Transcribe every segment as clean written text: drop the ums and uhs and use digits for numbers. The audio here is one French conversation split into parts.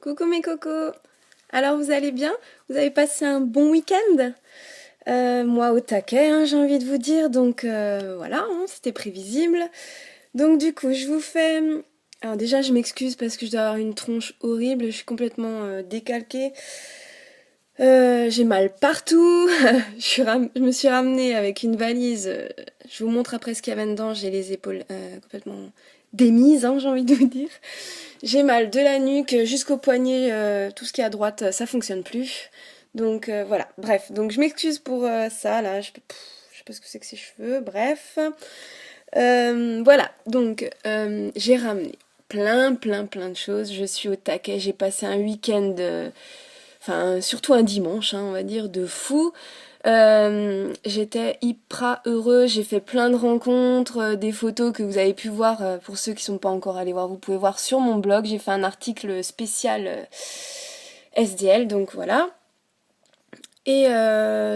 Coucou mes cocos. Alors vous allez bien? Vous avez passé un bon week-end? Moi au taquet, hein, j'ai envie de vous dire, donc voilà, hein, c'était prévisible. Donc du coup, je vous fais... Alors déjà, je m'excuse parce que je dois avoir une tronche horrible, je suis complètement décalquée. J'ai mal partout, je me suis ramenée avec une valise, je vous montre après ce qu'il y avait dedans, j'ai les épaules complètement démises, hein, j'ai envie de vous dire. J'ai mal de la nuque jusqu'au poignet, tout ce qui est à droite, ça fonctionne plus. Donc voilà, bref, donc je m'excuse pour ça, là, je sais pas ce que c'est que ces cheveux, bref. Voilà, donc j'ai ramené plein de choses, je suis au taquet, j'ai passé un week-end, enfin surtout un dimanche, hein, on va dire, de fou. J'étais hyper heureux, j'ai fait plein de rencontres, des photos que vous avez pu voir, pour ceux qui sont pas encore allés voir, vous pouvez voir sur mon blog, j'ai fait un article spécial SDL, donc voilà. Et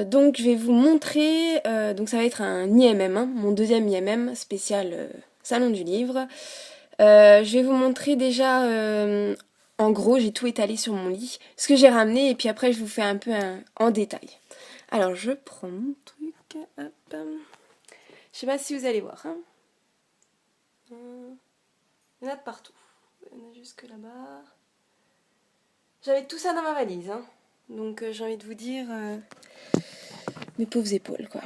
donc je vais vous montrer, donc ça va être un IMM, hein, mon deuxième IMM spécial Salon du Livre. Je vais vous montrer déjà, en gros, j'ai tout étalé sur mon lit, ce que j'ai ramené, et puis après je vous fais un peu en détail. Alors je prends mon truc, hop. Je sais pas si vous allez voir, hein. Il y en a de partout. Il y en a jusque là-bas. J'avais tout ça dans ma valise, hein. Donc j'ai envie de vous dire, mes pauvres épaules, quoi.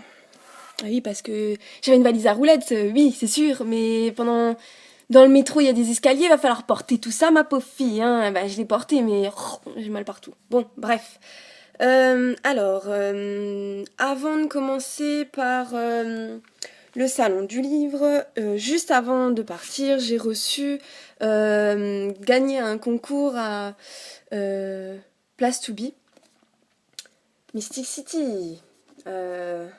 Ah oui, parce que j'avais une valise à roulettes, oui, c'est sûr, mais dans le métro, il y a des escaliers, il va falloir porter tout ça, ma pauvre fille, hein. Bah, je l'ai porté, mais j'ai mal partout. Bon, bref. Alors, avant de commencer par le salon du livre, juste avant de partir, j'ai reçu gagné un concours à Place to Be, Mystic City,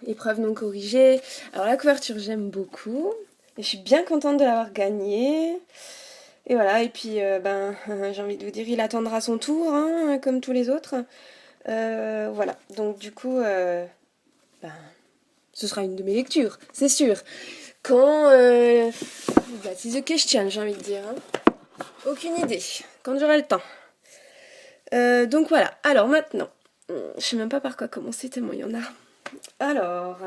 épreuve non corrigée. Alors la couverture, j'aime beaucoup, et je suis bien contente de l'avoir gagné. Et voilà, et puis j'ai envie de vous dire, il attendra son tour, hein, comme tous les autres. Voilà, donc du coup, ce sera une de mes lectures, c'est sûr. Quand... that is the question, j'ai envie de dire. Hein. Aucune idée, quand j'aurai le temps. Donc voilà, alors maintenant, je sais même pas par quoi commencer tellement il y en a. Alors...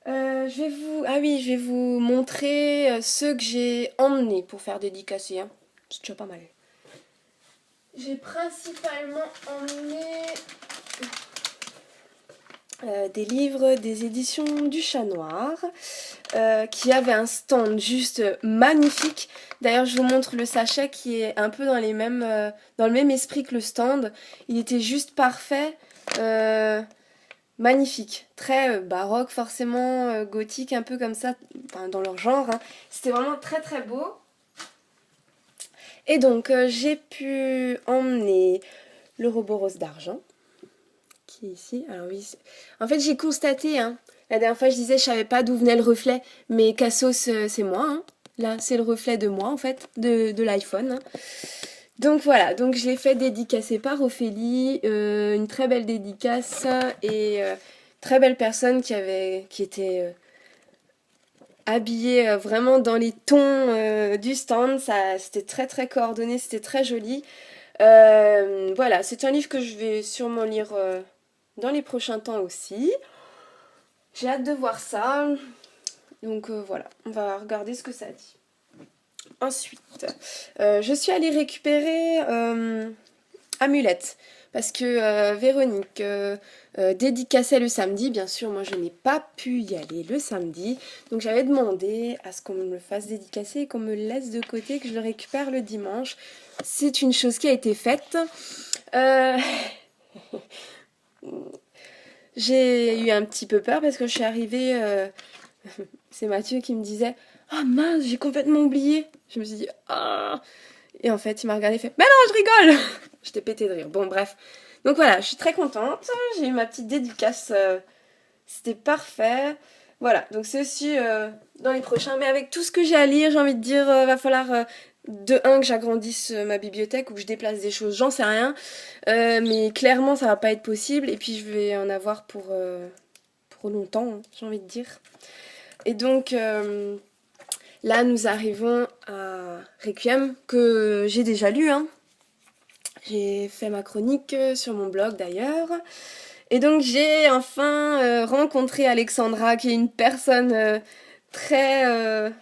je vais vous montrer ceux que j'ai emmenés pour faire dédicacer. Hein. C'est déjà pas mal. J'ai principalement emmené des livres des éditions du Chat Noir, qui avait un stand juste magnifique. D'ailleurs, je vous montre le sachet qui est un peu dans le même esprit que le stand. Il était juste parfait, magnifique, très baroque forcément, gothique, un peu comme ça, enfin, dans leur genre. Hein. C'était vraiment très beau. Et donc, j'ai pu emmener le robot rose d'argent, qui est ici. Alors oui, en fait, j'ai constaté, hein, la dernière fois, je disais, je savais pas d'où venait le reflet, mais Cassos, c'est moi. Hein. Là, c'est le reflet de moi, en fait, de l'iPhone. Hein. Donc voilà, donc je l'ai fait dédicacer par Ophélie, une très belle dédicace et très belle personne qui était habillée vraiment dans les tons du stand. Ça, c'était très coordonné, c'était très joli. Voilà, c'est un livre que je vais sûrement lire dans les prochains temps aussi. J'ai hâte de voir ça. Donc voilà, on va regarder ce que ça dit. Ensuite, je suis allée récupérer Amulette. Parce que Véronique dédicaçait le samedi. Bien sûr, moi je n'ai pas pu y aller le samedi. Donc j'avais demandé à ce qu'on me le fasse dédicacer et qu'on me le laisse de côté, que je le récupère le dimanche. C'est une chose qui a été faite. J'ai eu un petit peu peur parce que je suis arrivée... c'est Mathieu qui me disait « Ah mince, j'ai complètement oublié !» Je me suis dit « Ah !» Et en fait, il m'a regardé et fait « Mais non, je rigole !» J'étais pétée de rire. Bon, bref. Donc voilà, je suis très contente. J'ai eu ma petite dédicace. C'était parfait. Voilà, donc c'est aussi dans les prochains. Mais avec tout ce que j'ai à lire, j'ai envie de dire, va falloir de un que j'agrandisse ma bibliothèque ou que je déplace des choses, j'en sais rien. Mais clairement, ça va pas être possible. Et puis, je vais en avoir pour longtemps, hein, j'ai envie de dire. Et donc, Là, nous arrivons à Requiem, que j'ai déjà lu, hein. J'ai fait ma chronique sur mon blog d'ailleurs. Et donc j'ai enfin rencontré Alexandra, qui est une personne très,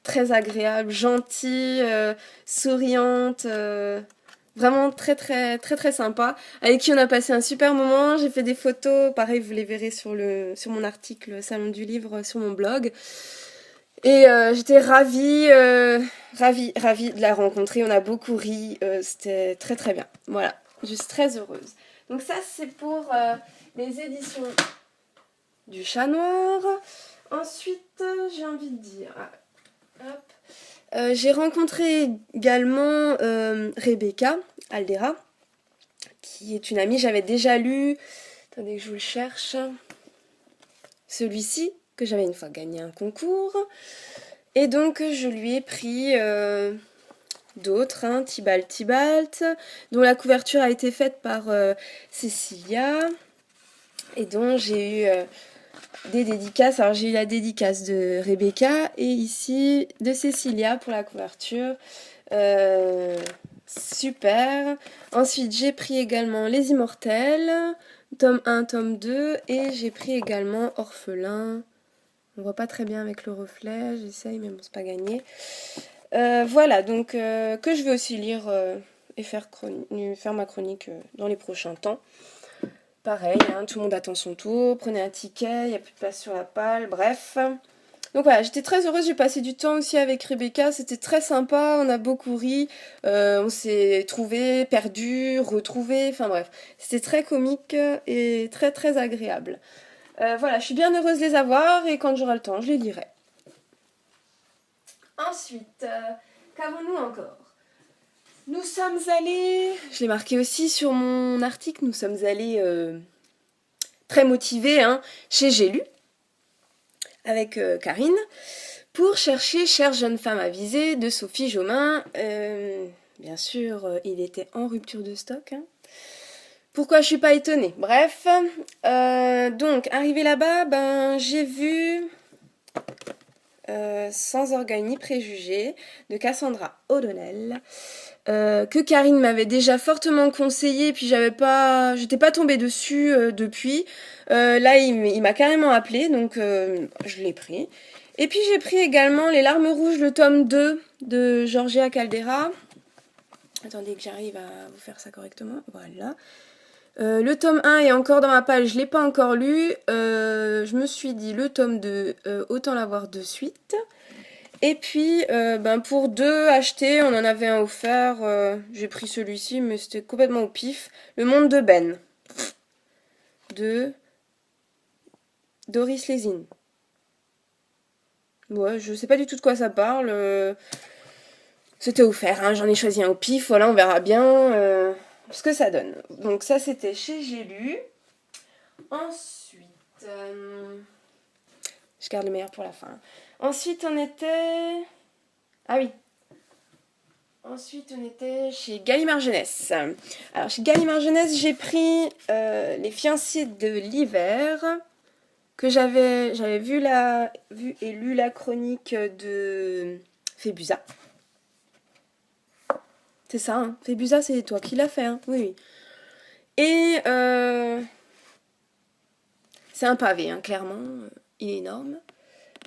très agréable, gentille, souriante, vraiment très très très très sympa, avec qui on a passé un super moment. J'ai fait des photos, pareil vous les verrez sur mon article Salon du Livre sur mon blog. Et j'étais ravie de la rencontrer. On a beaucoup ri, c'était très très bien. Voilà, je suis très heureuse. Donc ça c'est pour les éditions du Chat Noir. Ensuite, j'ai envie de dire, hop. J'ai rencontré également Rebecca Aldera, qui est une amie. J'avais déjà lu, attendez que je vous le cherche, celui-ci, que j'avais une fois gagné un concours. Et donc je lui ai pris d'autres, hein, Tybalt, dont la couverture a été faite par Cécilia, et dont j'ai eu des dédicaces. Alors j'ai eu la dédicace de Rebecca et ici de Cécilia pour la couverture. Super. Ensuite j'ai pris également Les Immortels, tome 1, tome 2, et j'ai pris également Orphelin. On voit pas très bien avec le reflet, j'essaye mais bon c'est pas gagné. Voilà, donc que je vais aussi lire et faire ma chronique dans les prochains temps. Pareil, hein, tout le monde attend son tour, prenez un ticket, il n'y a plus de place sur la palle, bref. Donc voilà, j'étais très heureuse, j'ai passé du temps aussi avec Rebecca, c'était très sympa, on a beaucoup ri, on s'est trouvés, perdus, retrouvés, enfin bref. C'était très comique et très très agréable. Voilà, je suis bien heureuse de les avoir et quand j'aurai le temps, je les lirai. Ensuite, qu'avons-nous encore ? Nous sommes allés, je l'ai marqué aussi sur mon article, nous sommes allés très motivés hein, chez J'ai lu, avec Karine, pour chercher Chère jeune femme avisée de Sophie Jomain. Bien sûr, il était en rupture de stock. Hein. Pourquoi je suis pas étonnée ? Bref, donc arrivé là-bas, j'ai vu Sans orgueil ni préjugés de Cassandra O'Donnell. Que Karine m'avait déjà fortement conseillé, puis j'étais pas tombée dessus depuis. Là, il m'a carrément appelé, donc je l'ai pris. Et puis j'ai pris également Les Larmes Rouges, le tome 2 de Georgia Caldera. Attendez que j'arrive à vous faire ça correctement. Voilà. Le tome 1 est encore dans ma page, je l'ai pas encore lu. Je me suis dit le tome 2, autant l'avoir de suite. Et puis, pour 2 achetés, on en avait un offert. J'ai pris celui-ci, mais c'était complètement au pif. Le Monde de Ben. De Doris Lessing. Ouais, je sais pas du tout de quoi ça parle. C'était offert, hein, j'en ai choisi un au pif. Voilà, on verra bien ce que ça donne. Donc ça, c'était chez J'ai lu. Ensuite, je garde le meilleur pour la fin. Ensuite, on était... Ah oui. Ensuite, on était chez Gallimard Jeunesse. Alors, chez Gallimard Jeunesse, j'ai pris Les Fiancés de l'hiver, que j'avais vu et lu la chronique de Phébusa. C'est ça, hein. Phébusa, c'est toi qui l'as fait, hein. Oui, oui. Et c'est un pavé, hein, clairement. Il est énorme.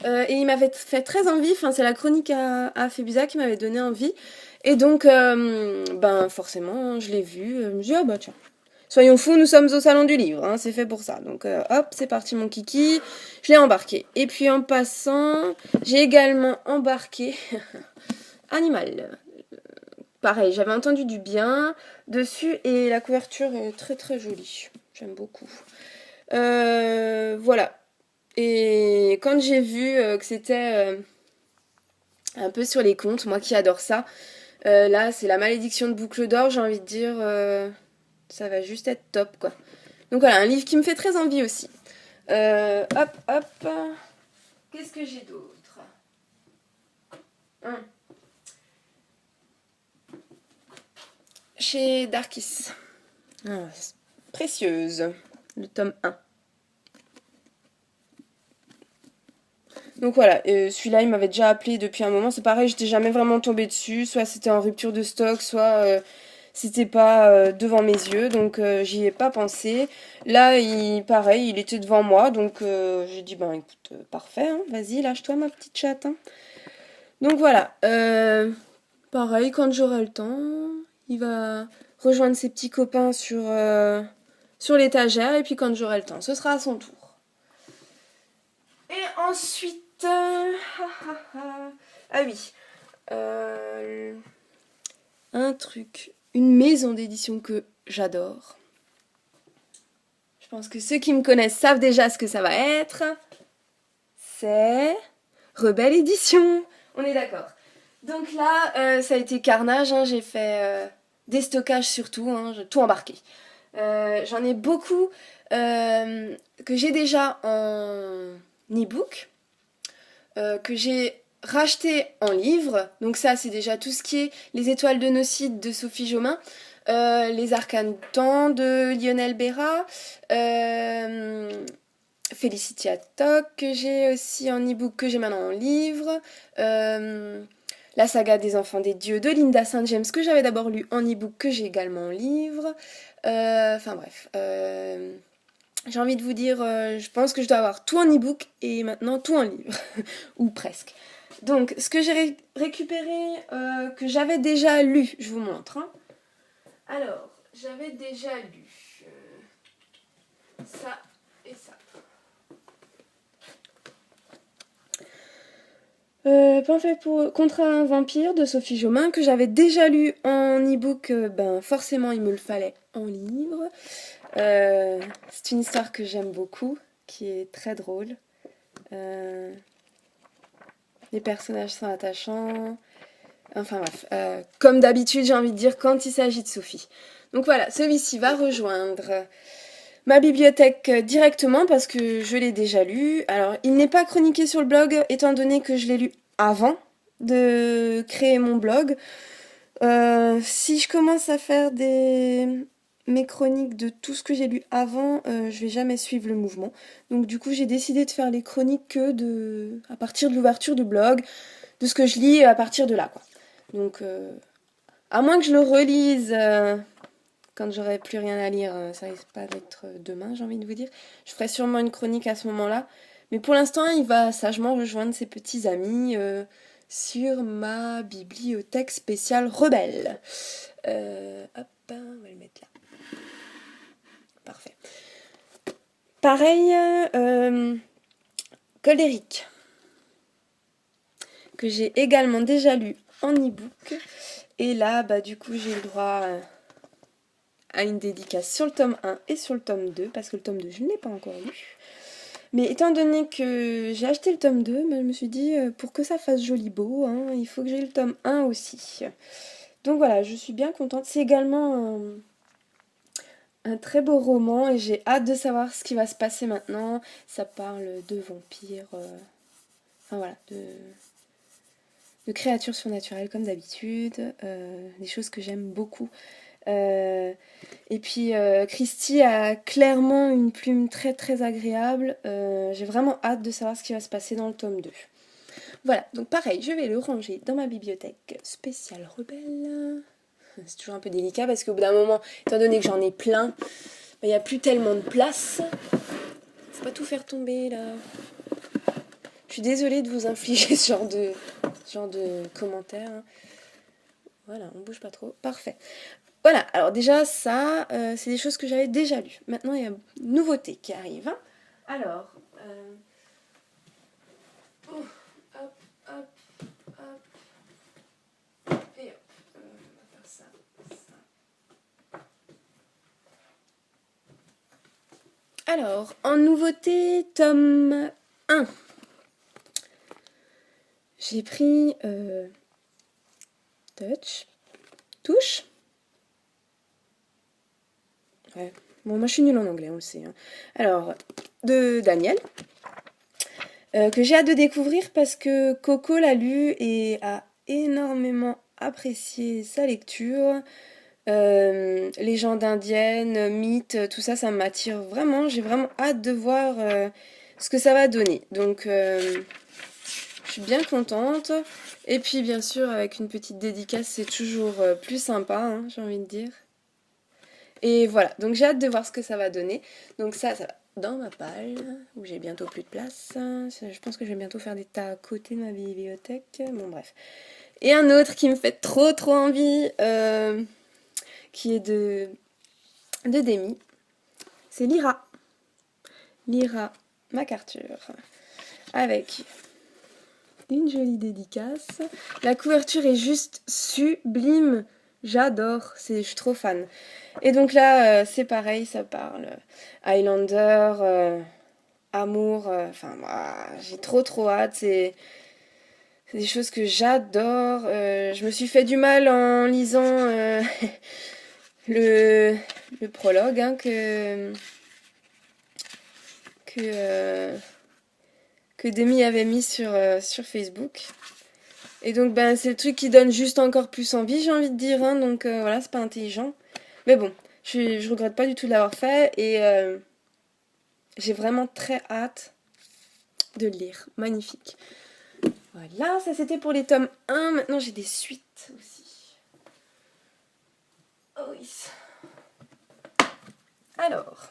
Et il m'avait fait très envie, enfin c'est la chronique à Phébusa qui m'avait donné envie. Et donc, forcément, je l'ai vu, je me suis dit, ah bah tiens, soyons fous, nous sommes au Salon du Livre, hein, c'est fait pour ça. Donc hop, c'est parti mon kiki, je l'ai embarqué. Et puis en passant, j'ai également embarqué Animal. Pareil, j'avais entendu du bien dessus et la couverture est très très jolie, j'aime beaucoup. Voilà. Et quand j'ai vu que c'était un peu sur les contes, moi qui adore ça, là c'est La Malédiction de Boucle d'Or, j'ai envie de dire, ça va juste être top quoi. Donc voilà, un livre qui me fait très envie aussi. Hop, qu'est-ce que j'ai d'autre Chez Darkis. Précieuse, le tome 1. Donc voilà, celui-là il m'avait déjà appelé depuis un moment, c'est pareil, j'étais jamais vraiment tombée dessus, soit c'était en rupture de stock, soit c'était pas devant mes yeux, donc j'y ai pas pensé. Là, pareil, il était devant moi, donc j'ai dit, ben écoute, parfait, hein, vas-y, lâche-toi ma petite chatte, hein. Donc voilà, pareil, quand j'aurai le temps, il va rejoindre ses petits copains sur l'étagère, et puis quand j'aurai le temps, ce sera à son tour. Et ensuite, ah oui, un truc, une maison d'édition que j'adore. Je pense que ceux qui me connaissent savent déjà ce que ça va être. C'est Rebelle Édition. On est d'accord. Donc là, ça a été carnage, hein, j'ai fait des stockages surtout, hein, j'ai tout embarqué. J'en ai beaucoup que j'ai déjà en e-book, que j'ai racheté en livre. Donc ça, c'est déjà tout ce qui est Les Étoiles de Nocide de Sophie Jomain, Les Arcanes du Temps de Lionel Béra, Felicity Toc que j'ai aussi en e-book, que j'ai maintenant en livre, la saga des enfants des dieux de Linda St. James que j'avais d'abord lu en e-book, que j'ai également en livre. Enfin bref, j'ai envie de vous dire, je pense que je dois avoir tout en e-book et maintenant tout en livre, ou presque. Donc ce que j'ai récupéré, que j'avais déjà lu, je vous montre, hein. Alors, j'avais déjà lu ça et ça. Pamphlet contre un vampire de Sophie Jomain, que j'avais déjà lu en e-book, ben forcément il me le fallait en livre. C'est une histoire que j'aime beaucoup, qui est très drôle. Les personnages sont attachants. Enfin bref, comme d'habitude j'ai envie de dire quand il s'agit de Sophie. Donc voilà, celui-ci va rejoindre ma bibliothèque directement parce que je l'ai déjà lu. Alors, il n'est pas chroniqué sur le blog étant donné que je l'ai lu avant de créer mon blog. Si je commence à faire mes chroniques de tout ce que j'ai lu avant, je vais jamais suivre le mouvement. Donc du coup, j'ai décidé de faire les chroniques que à partir de l'ouverture du blog, de ce que je lis à partir de là, quoi. Donc, à moins que je le relise quand j'aurai plus rien à lire, ça risque pas d'être demain, j'ai envie de vous dire. Je ferai sûrement une chronique à ce moment-là. Mais pour l'instant, il va sagement rejoindre ses petits amis sur ma bibliothèque spéciale rebelle. Hop, on va le mettre là. Parfait. Pareil, Colérique, que j'ai également déjà lu en e-book. Et là, bah du coup, j'ai le droit à une dédicace sur le tome 1 et sur le tome 2, parce que le tome 2, je ne l'ai pas encore lu. Mais étant donné que j'ai acheté le tome 2, bah, je me suis dit, pour que ça fasse joli beau, hein, il faut que j'ai le tome 1 aussi. Donc voilà, je suis bien contente. C'est également un très beau roman et j'ai hâte de savoir ce qui va se passer maintenant. Ça parle de vampires, enfin voilà, de créatures surnaturelles comme d'habitude, des choses que j'aime beaucoup. Et puis Christie a clairement une plume très très agréable. J'ai vraiment hâte de savoir ce qui va se passer dans le tome 2. Voilà, donc pareil, je vais le ranger dans ma bibliothèque spéciale rebelle. C'est toujours un peu délicat parce qu'au bout d'un moment, étant donné que j'en ai plein, il n'y a plus tellement de place. Faut pas tout faire tomber là. Je suis désolée de vous infliger ce genre de commentaires, hein. Voilà, on bouge pas trop. Parfait. Voilà, alors déjà ça, c'est des choses que j'avais déjà lues. Maintenant, il y a une nouveauté qui arrive, hein. Alors, hop, hop, hop, et hop, on va faire ça, ça. Alors, en nouveauté, tome 1. J'ai pris touche. Ouais. Bon, moi je suis nulle en anglais, on le sait, hein. Alors, de Daniel, que j'ai hâte de découvrir parce que Coco l'a lu et a énormément apprécié sa lecture. Légendes indiennes, mythes, tout ça, ça m'attire vraiment. J'ai vraiment hâte de voir ce que ça va donner. Donc, Je suis bien contente. Et puis bien sûr, avec une petite dédicace, c'est toujours plus sympa, hein, j'ai envie de dire. Et voilà, donc j'ai hâte de voir ce que ça va donner. Donc ça va dans ma palle, où j'ai bientôt plus de place. Je pense que je vais bientôt faire des tas à côté de ma bibliothèque. Bon bref. Et un autre qui me fait trop trop envie, qui est de Demi, c'est Lyra. Lyra MacArthur. Avec une jolie dédicace. La couverture est juste sublime. J'adore, je suis trop fan. Et donc là, c'est pareil, ça parle Highlander, amour, enfin, j'ai trop trop hâte. C'est des choses que j'adore. Je me suis fait du mal en lisant le, le prologue hein, que, que Demi avait mis sur Facebook. Et donc, ben, c'est le truc qui donne juste encore plus envie, j'ai envie de dire. Hein, donc, voilà, c'est pas intelligent. Mais bon, je regrette pas du tout de l'avoir fait. Et j'ai vraiment très hâte de le lire. Magnifique. Voilà, ça c'était pour les tomes 1. Maintenant, j'ai des suites aussi. Oh oui. Alors,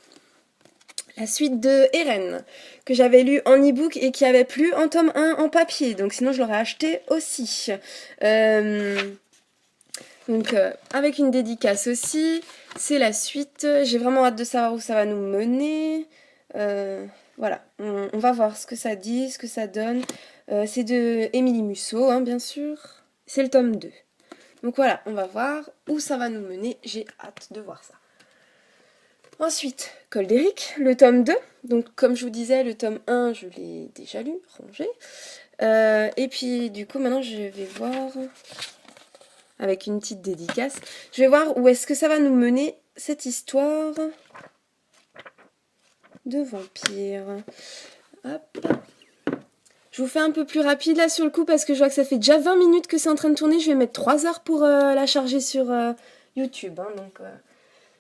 la suite de Eren, que j'avais lu en e-book et qui avait plu en tome 1 en papier. Donc sinon, je l'aurais acheté aussi. Donc, avec une dédicace aussi. C'est la suite. J'ai vraiment hâte de savoir où ça va nous mener. Voilà, on va voir ce que ça dit, ce que ça donne. C'est de Émilie Musso, hein, bien sûr. C'est le tome 2. Donc voilà, on va voir où ça va nous mener. J'ai hâte de voir ça. Ensuite, Col d'Eric, le tome 2. Donc comme je vous disais, le tome 1, je l'ai déjà lu, rangé. Et puis du coup, maintenant je vais voir, avec une petite dédicace, je vais voir où est-ce que ça va nous mener, cette histoire de vampire. Hop. Je vous fais un peu plus rapide là sur le coup parce que je vois que ça fait déjà 20 minutes que c'est en train de tourner. Je vais mettre 3 heures pour la charger sur YouTube. Hein, donc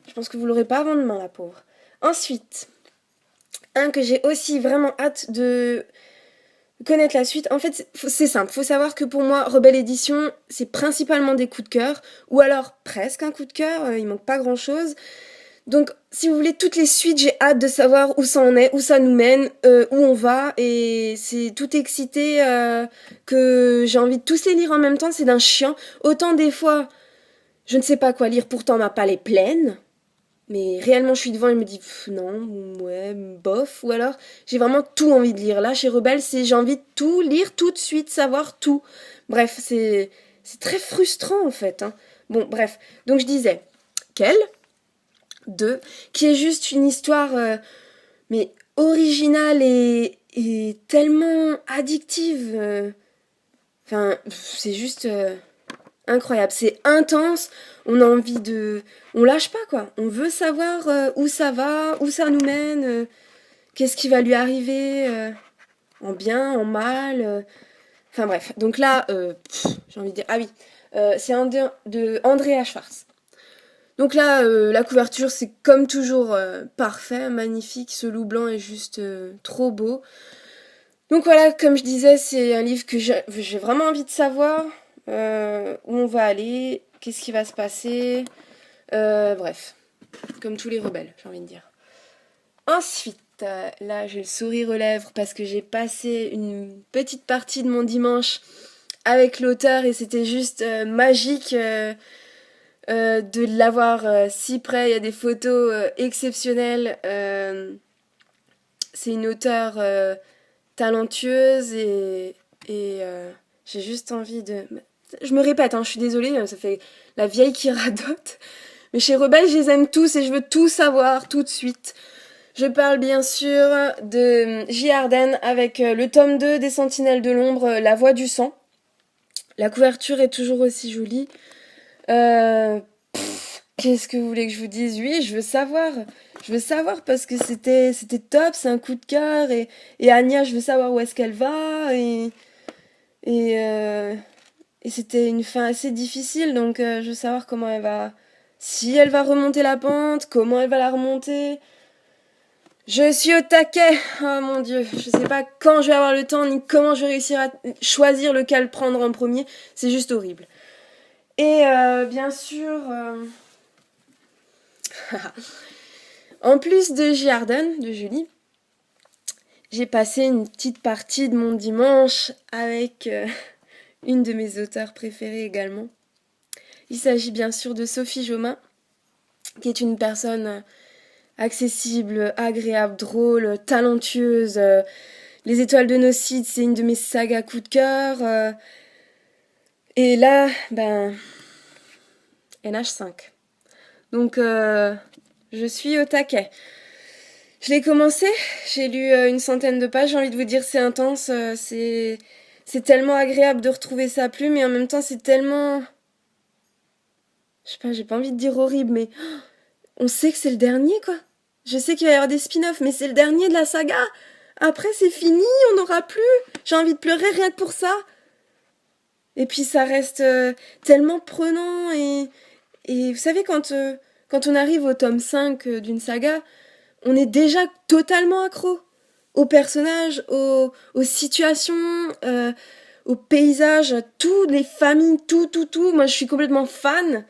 je pense que vous l'aurez pas avant demain, la pauvre. Ensuite, un que j'ai aussi vraiment hâte de connaître la suite. En fait, c'est simple. Faut savoir que pour moi, Rebelle Édition, c'est principalement des coups de cœur. Ou alors presque un coup de cœur. Il manque pas grand-chose. Donc, si vous voulez toutes les suites, j'ai hâte de savoir où ça en est, où ça nous mène, où on va, et c'est tout excité que j'ai envie de tous les lire en même temps, c'est d'un chiant. Autant des fois, je ne sais pas quoi lire, pourtant ma palle est pleine, mais réellement je suis devant et je me dis non, ouais, bof, ou alors j'ai vraiment tout envie de lire. Là, chez Rebelle, c'est j'ai envie de tout lire tout de suite, savoir tout. Bref, c'est très frustrant en fait. Hein. Bon, bref, donc je disais, quelle 2, qui est juste une histoire mais originale et tellement addictive. Enfin, c'est juste incroyable. C'est intense. On a envie de... On lâche pas, quoi. On veut savoir où ça va, où ça nous mène, qu'est-ce qui va lui arriver, en bien, en mal. Enfin bref. Donc là, j'ai envie de dire... Ah oui, c'est un de Andrea Schwartz. Donc là, la couverture, c'est comme toujours parfait, magnifique. Ce loup blanc est juste trop beau. Donc voilà, comme je disais, c'est un livre que j'ai vraiment envie de savoir où on va aller, qu'est-ce qui va se passer. Bref, comme tous les rebelles, j'ai envie de dire. Ensuite, là, j'ai le sourire aux lèvres parce que j'ai passé une petite partie de mon dimanche avec l'auteur et c'était juste magique. De l'avoir si près, il y a des photos exceptionnelles. C'est une auteure talentueuse et j'ai juste envie de... Je me répète, hein, je suis désolée, ça fait la vieille qui radote. Mais chez Rebelle, je les aime tous et je veux tout savoir tout de suite. Je parle bien sûr de J. Arden avec le tome 2 des Sentinelles de l'Ombre, La Voix du Sang. La couverture est toujours aussi jolie. Qu'est-ce que vous voulez que je vous dise? Oui, je veux savoir. Je veux savoir parce que c'était top, c'est un coup de cœur. Et Anya, je veux savoir où est-ce qu'elle va. Et, euh, et c'était une fin assez difficile, donc je veux savoir comment elle va... Si elle va remonter la pente, comment elle va la remonter. Je suis au taquet. Oh mon dieu, je sais pas quand je vais avoir le temps ni comment je vais réussir à choisir lequel prendre en premier. C'est juste horrible. Et bien sûr, en plus de J.Arden, de Julie, j'ai passé une petite partie de mon dimanche avec une de mes auteurs préférées également. Il s'agit bien sûr de Sophie Jomain, qui est une personne accessible, agréable, drôle, talentueuse. Les Étoiles de Nocide, c'est une de mes sagas coup de cœur. Et là, ben, NH5. Donc, je suis au taquet. Je l'ai commencé, j'ai lu une centaine de pages, j'ai envie de vous dire c'est intense, c'est tellement agréable de retrouver sa plume et en même temps c'est tellement... Je sais pas, j'ai pas envie de dire horrible, mais on sait que c'est le dernier quoi. Je sais qu'il va y avoir des spin-offs, mais c'est le dernier de la saga. Après c'est fini, on n'aura plus. J'ai envie de pleurer rien que pour ça. Et puis ça reste tellement prenant et vous savez quand on arrive au tome 5 d'une saga, on est déjà totalement accro aux personnages, aux situations, aux paysages, à toutes les familles, tout. Moi, je suis complètement fan.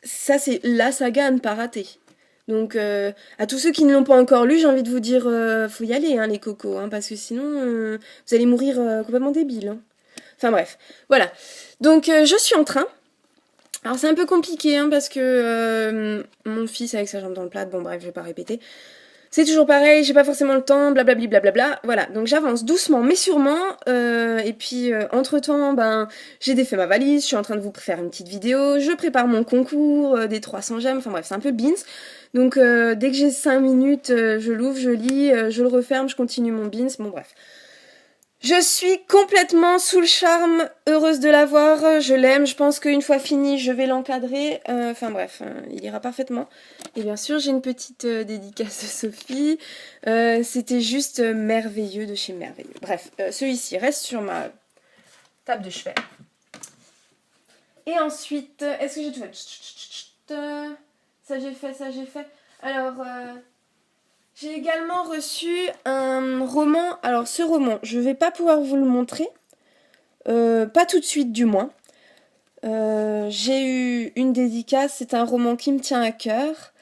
Ça, c'est la saga à ne pas rater. Donc, à tous ceux qui ne l'ont pas encore lu, j'ai envie de vous dire, faut y aller, hein, les cocos, hein, parce que sinon, vous allez mourir complètement débile. Hein. Enfin bref, voilà. Donc, je suis en train. Alors, c'est un peu compliqué, hein, parce que mon fils avec sa jambe dans le plat, bon bref, je vais pas répéter. C'est toujours pareil, j'ai pas forcément le temps, blablabli, blablabla. Voilà, donc j'avance doucement mais sûrement. Et puis entre-temps, ben, j'ai défait ma valise, je suis en train de vous faire une petite vidéo, je prépare mon concours des 300 gemmes, enfin bref, c'est un peu beans. Donc dès que j'ai 5 minutes, je l'ouvre, je lis, je le referme, je continue mon beans, bon bref. Je suis complètement sous le charme, heureuse de l'avoir, je l'aime, je pense qu'une fois fini, je vais l'encadrer, enfin bref, il ira parfaitement. Et bien sûr, j'ai une petite dédicace de Sophie, c'était juste merveilleux de chez merveilleux. Bref, celui-ci reste sur ma table de chevet. Et ensuite, est-ce que j'ai tout fait? Ça j'ai fait, ça j'ai fait. Alors... j'ai également reçu un roman. Alors ce roman, je ne vais pas pouvoir vous le montrer. Pas tout de suite du moins. J'ai eu une dédicace, c'est un roman qui me tient à cœur.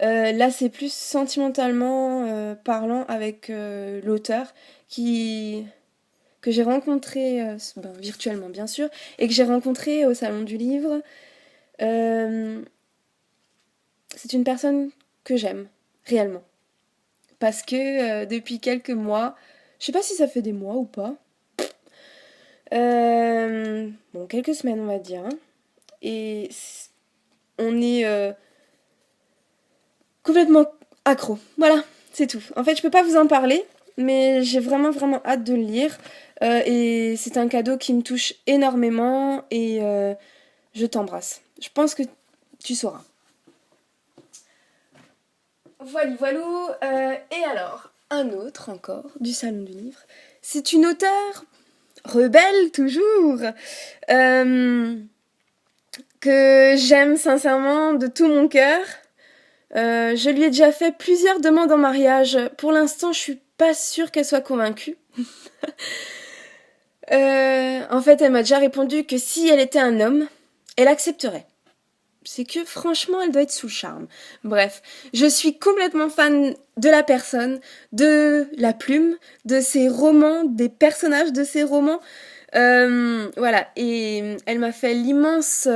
Là c'est plus sentimentalement parlant avec l'auteur que j'ai rencontré virtuellement bien sûr et que j'ai rencontré au Salon du Livre. C'est une personne que j'aime réellement. Parce que depuis quelques mois, je sais pas si ça fait des mois ou pas. Bon, quelques semaines on va dire. Hein, et on est complètement accro. Voilà, c'est tout. En fait, je peux pas vous en parler, mais j'ai vraiment hâte de le lire. Et c'est un cadeau qui me touche énormément et je t'embrasse. Je pense que tu sauras. Voilou. Et alors, un autre encore du Salon du Livre. C'est une auteure rebelle toujours, que j'aime sincèrement de tout mon cœur. Je lui ai déjà fait plusieurs demandes en mariage. Pour l'instant, je suis pas sûre qu'elle soit convaincue. En fait, elle m'a déjà répondu que si elle était un homme, elle accepterait. C'est que franchement, elle doit être sous le charme. Bref, je suis complètement fan de la personne, de la plume, de ses romans, des personnages de ses romans. Voilà, et elle m'a fait l'immense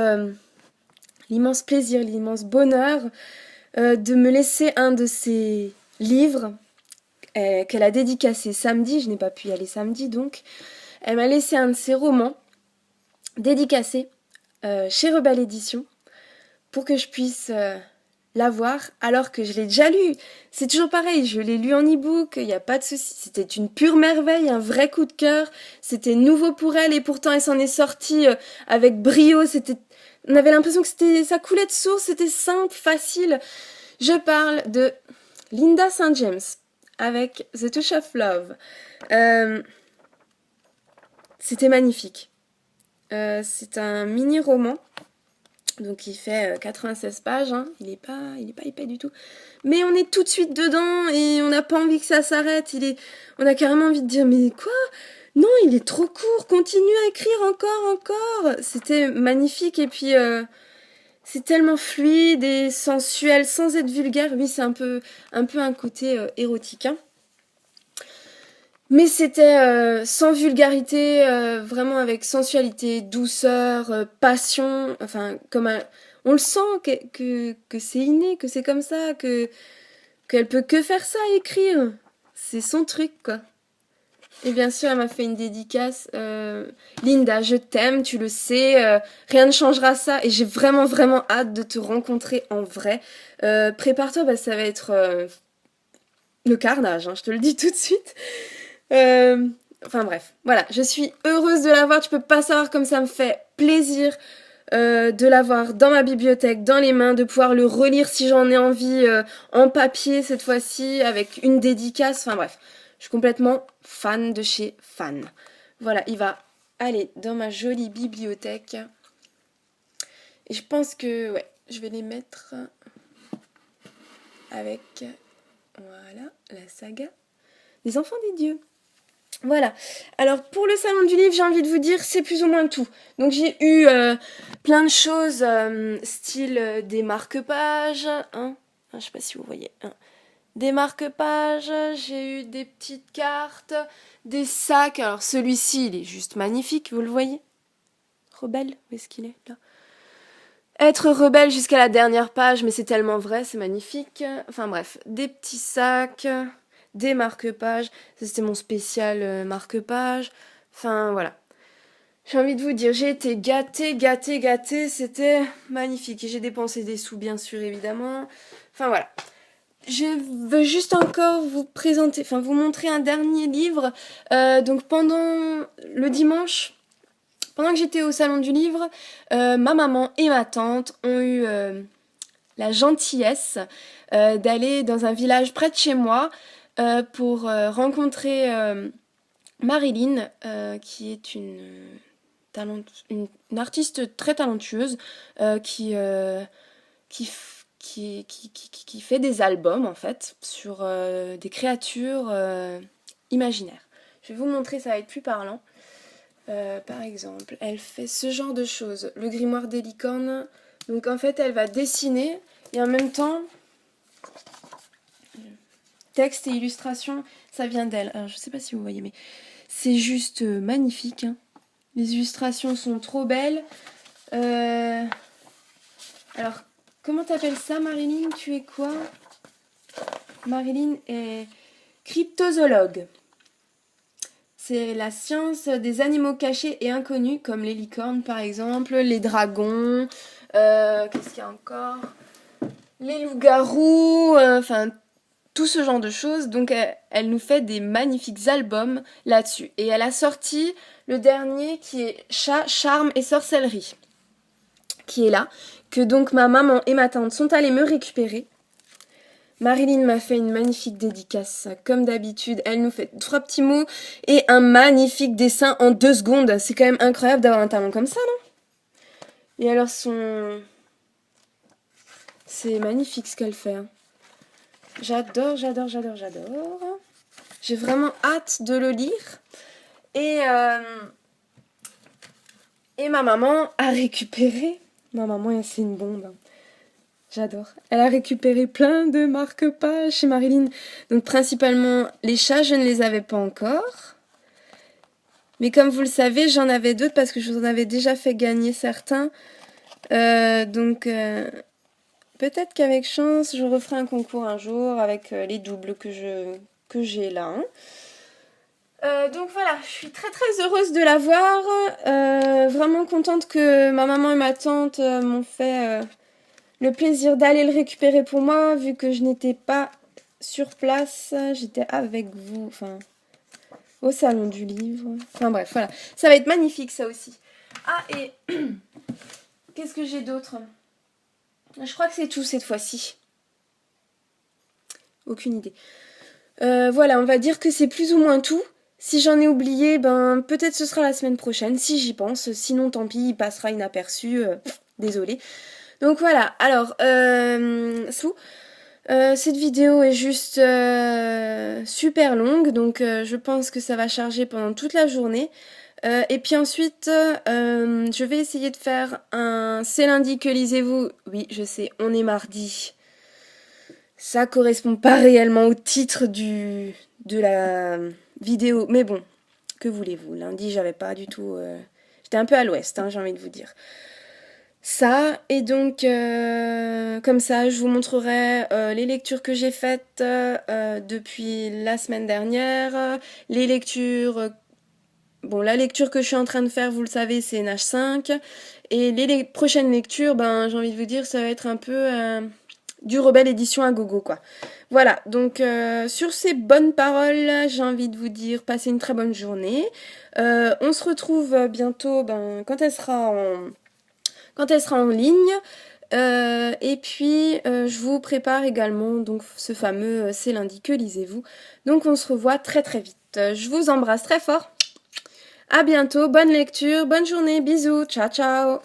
plaisir, l'immense bonheur de me laisser un de ses livres qu'elle a dédicacé samedi. Je n'ai pas pu y aller samedi, donc elle m'a laissé un de ses romans dédicacé chez Rebelle Édition pour que je puisse l'avoir alors que je l'ai déjà lu. C'est toujours pareil, je l'ai lu en e-book, il n'y a pas de souci. C'était une pure merveille, un vrai coup de cœur. C'était nouveau pour elle et pourtant elle s'en est sortie avec brio. On avait l'impression que ça coulait de source, c'était simple, facile. Je parle de Linda St. James avec The Touch of Love. C'était magnifique. C'est un mini-roman Donc il fait 96 pages, hein. Il est pas épais du tout. Mais on est tout de suite dedans et on n'a pas envie que ça s'arrête. On a carrément envie de dire mais quoi? Non, il est trop court, continue à écrire encore. C'était magnifique et puis c'est tellement fluide et sensuel sans être vulgaire. Oui, c'est un peu un côté érotique, hein. Mais c'était sans vulgarité, vraiment avec sensualité, douceur, passion, enfin on le sent que c'est inné, que c'est comme ça, qu'elle peut que faire ça, écrire. C'est son truc, quoi. Et bien sûr, elle m'a fait une dédicace. Linda, je t'aime, tu le sais, rien ne changera ça. Et j'ai vraiment, vraiment hâte de te rencontrer en vrai. Prépare-toi, ça va être le carnage, hein, je te le dis tout de suite. Enfin bref, voilà, je suis heureuse de l'avoir, tu peux pas savoir comme ça me fait plaisir de l'avoir dans ma bibliothèque, dans les mains, de pouvoir le relire si j'en ai envie, en papier cette fois-ci, avec une dédicace, enfin bref, je suis complètement fan de chez Fan. Voilà, il va aller dans ma jolie bibliothèque. Et je pense que, ouais, je vais les mettre avec, voilà, la saga des enfants des dieux. Voilà. Alors pour le salon du livre, j'ai envie de vous dire, c'est plus ou moins tout. Donc j'ai eu plein de choses, style des marque-pages, hein. Je sais pas si vous voyez, hein. Des marque-pages, j'ai eu des petites cartes, des sacs. Alors celui-ci, il est juste magnifique, vous le voyez? Rebelle, où est-ce qu'il est là? Être rebelle jusqu'à la dernière page, mais c'est tellement vrai, c'est magnifique. Enfin bref, des petits sacs, des marque-pages. Ça, c'était mon spécial marque-page. Enfin voilà. J'ai envie de vous dire, j'ai été gâtée. C'était magnifique. Et j'ai dépensé des sous, bien sûr, évidemment. Enfin voilà. Je veux juste encore vous présenter, enfin vous montrer un dernier livre. Donc pendant le dimanche, pendant que j'étais au salon du livre, ma maman et ma tante ont eu la gentillesse d'aller dans un village près de chez moi pour rencontrer Marilyn, qui est une artiste très talentueuse qui, qui fait des albums en fait sur des créatures imaginaires. Je vais vous montrer, ça va être plus parlant. Par exemple, elle fait ce genre de choses, le grimoire des licornes. Donc en fait, elle va dessiner et en même temps, texte et illustration, ça vient d'elle. Alors je sais pas si vous voyez, mais c'est juste magnifique, hein. Les illustrations sont trop belles. Alors, comment t'appelles ça, Marilyn? Tu es quoi? Marilyn est cryptozoologue. C'est la science des animaux cachés et inconnus, comme les licornes par exemple, les dragons, qu'est-ce qu'il y a encore? Les loups-garous, enfin tout ce genre de choses. Donc elle nous fait des magnifiques albums là-dessus. Et elle a sorti le dernier qui est Chat, charme et sorcellerie, qui est là, que donc ma maman et ma tante sont allées me récupérer. Marilyn m'a fait une magnifique dédicace, comme d'habitude. Elle nous fait 3 petits mots et un magnifique dessin en 2 secondes. C'est quand même incroyable d'avoir un talent comme ça, non? Et alors c'est magnifique ce qu'elle fait, hein. J'adore. J'ai vraiment hâte de le lire. Et ma maman a récupéré. Ma maman, c'est une bombe, hein. J'adore. Elle a récupéré plein de marque-pages chez Marilyn. Donc principalement les chats, je ne les avais pas encore. Mais comme vous le savez, j'en avais d'autres parce que je vous en avais déjà fait gagner certains. Peut-être qu'avec chance, je referai un concours un jour avec les doubles que j'ai là, hein. Donc voilà, je suis très très heureuse de l'avoir. Vraiment contente que ma maman et ma tante m'ont fait le plaisir d'aller le récupérer pour moi, vu que je n'étais pas sur place, j'étais avec vous, enfin, au salon du livre. Enfin bref, voilà. Ça va être magnifique, ça aussi. Ah, et qu'est-ce que j'ai d'autre? Je crois que c'est tout cette fois-ci. Aucune idée. Voilà, on va dire que c'est plus ou moins tout. Si j'en ai oublié, ben peut-être ce sera la semaine prochaine, si j'y pense. Sinon, tant pis, il passera inaperçu. désolée. Donc voilà, alors, cette vidéo est juste super longue, donc je pense que ça va charger pendant toute la journée. Et puis ensuite, je vais essayer de faire un C'est lundi que lisez-vous. Oui, je sais, on est mardi. Ça correspond pas réellement au titre de la vidéo, mais bon, que voulez-vous? Lundi, j'avais pas du tout... J'étais un peu à l'ouest, hein, j'ai envie de vous dire. Ça, et donc, comme ça, je vous montrerai les lectures que j'ai faites depuis la semaine dernière, les lectures... bon, la lecture que je suis en train de faire, vous le savez, c'est NH5, et les prochaines lectures, ben, j'ai envie de vous dire, ça va être un peu du Rebelle Édition à gogo, quoi. Voilà, donc sur ces bonnes paroles, j'ai envie de vous dire, passez une très bonne journée. On se retrouve bientôt, ben, quand elle sera en ligne. Et puis, je vous prépare également donc ce fameux C'est lundi que lisez-vous. Donc, on se revoit très très vite. Je vous embrasse très fort. À bientôt, bonne lecture, bonne journée, bisous, ciao ciao.